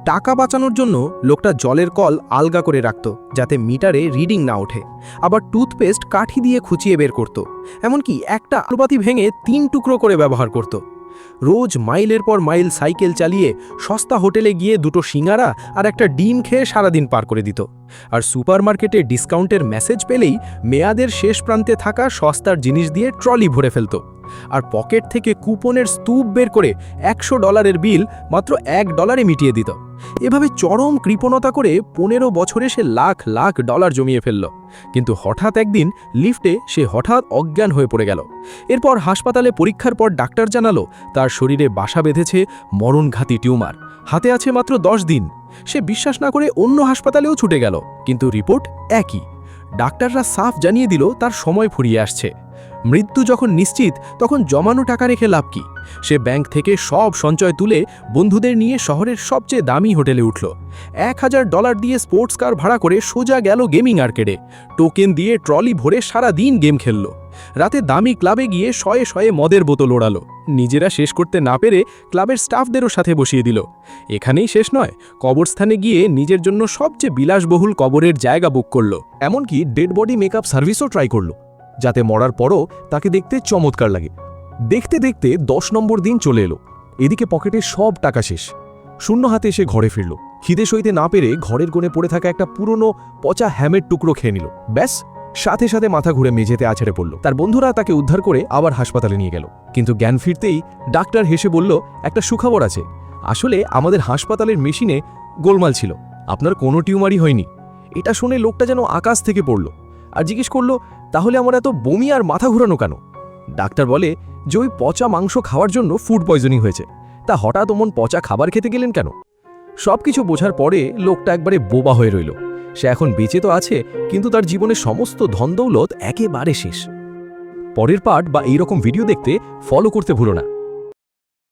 টাকা বাঁচানোর জন্য লোকটা জলের কল আলগা করে রাখত যাতে মিটারে রিডিং না ওঠে, আবার টুথপেস্ট কাঠি দিয়ে খুঁচিয়ে বের করত, এমনকি একটা আলুবাতি ভেঙে 3 টুকরো করে ব্যবহার করত। রোজ মাইলের পর মাইল সাইকেল চালিয়ে সস্তা হোটেলে গিয়ে 2টো সিঙ্গারা আর একটা ডিম খেয়ে সারাদিন পার করে দিত। আর সুপারমার্কেটে ডিসকাউন্টের মেসেজ পেলেই মেয়াদের শেষ প্রান্তে থাকা সস্তার জিনিস দিয়ে ট্রলি ভরে ফেলত। আর পকেট থেকে কুপনের স্তূপ বের করে $100 বিল মাত্র $1 মিটিয়ে দিত। এভাবে চরম কৃপণতা করে 15 বছরে সে লাখ লাখ ডলার জমিয়ে ফেলল। কিন্তু হঠাৎ একদিন লিফটে সে হঠাৎ অজ্ঞান হয়ে পড়ে গেল। এরপর হাসপাতালে পরীক্ষার পর ডাক্তার জানালো তার শরীরে বাসা বেঁধেছে মরণঘাতী টিউমার, হাতে আছে মাত্র 10 দিন। সে বিশ্বাস না করে অন্য হাসপাতালেও ছুটে গেল, কিন্তু রিপোর্ট একই। ডাক্তাররা সাফ জানিয়ে দিল তার সময় ফুরিয়ে আসছে। মৃত্যু যখন নিশ্চিত তখন জমানো টাকা রেখে লাভ কি? সে ব্যাংক থেকে সব সঞ্চয় তুলে বন্ধুদের নিয়ে শহরের সবচেয়ে দামি হোটেলে উঠল। $1000 দিয়ে স্পোর্টস কার ভাড়া করে সোজা গেল গেমিং আর্কেডে। টোকেন দিয়ে ট্রলি ভরে সারা দিন গেম খেলল। রাতে দামি ক্লাবে গিয়ে শয়ে শয়ে মদের বোতল ওড়ালো। নিজেরা শেষ করতে না পেরে ক্লাবের স্টাফদেরও সাথে বসিয়ে দিল। এখানেই শেষ নয়, কবরস্থানে গিয়ে নিজের জন্য সবচেয়ে বিলাসবহুল কবরের জায়গা বুক করল। এমনকি ডেড বডি মেকআপ সার্ভিসও ট্রাই করল, যাতে মরার পরও তাকে দেখতে চমৎকার লাগে। দেখতে দেখতে 10 নম্বর দিন চলে এলো। এদিকে পকেটে সব টাকা শেষ। শূন্য হাতে এসে ঘরে ফিরল। খিদে সইতে না পেরে ঘরের কোণে পড়ে থাকা একটা পুরনো পচা হ্যামের টুকরো খেয়ে নিল। ব্যাস, সাথে সাথে মাথা ঘুরে মেঝেতে আছড়ে পড়ল। তার বন্ধুরা তাকে উদ্ধার করে আবার হাসপাতালে নিয়ে গেল। কিন্তু জ্ঞান ফিরতেই ডাক্তার হেসে বলল, একটা সুখবর আছে। আসলে আমাদের হাসপাতালের মেশিনে গোলমাল ছিল, আপনার কোনো টিউমারই হয়নি। এটা শুনে লোকটা যেন আকাশ থেকে পড়ল আর জিজ্ঞেস করল, তাহলে আমার এত বমি আর মাথা ঘুরানো কেন? ডাক্তার বলে যে ওই পচা মাংস খাওয়ার জন্য ফুড পয়জনিং হয়েছে। তা হঠাৎ অমন পচা খাবার খেতে গেলেন কেন? সবকিছু বোঝার পরে লোকটা একবারে বোবা হয়ে রইল। সে এখন বেঁচে তো আছে, কিন্তু তার জীবনের সমস্ত ধনদৌলত একেবারে শেষ। পরের পার্ট বা এইরকম ভিডিও দেখতে ফলো করতে ভুলো না।